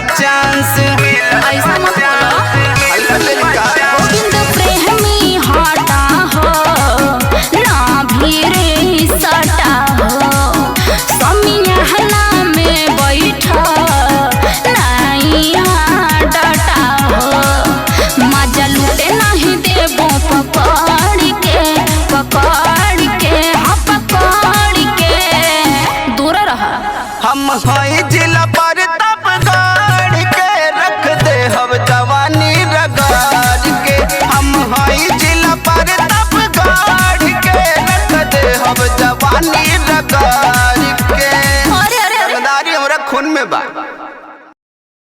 Chance. ऐसा मत बोलो। गोविंद प्रेमी हटा हो ना भीरे सटा हो, समियाना में बैठा नहीं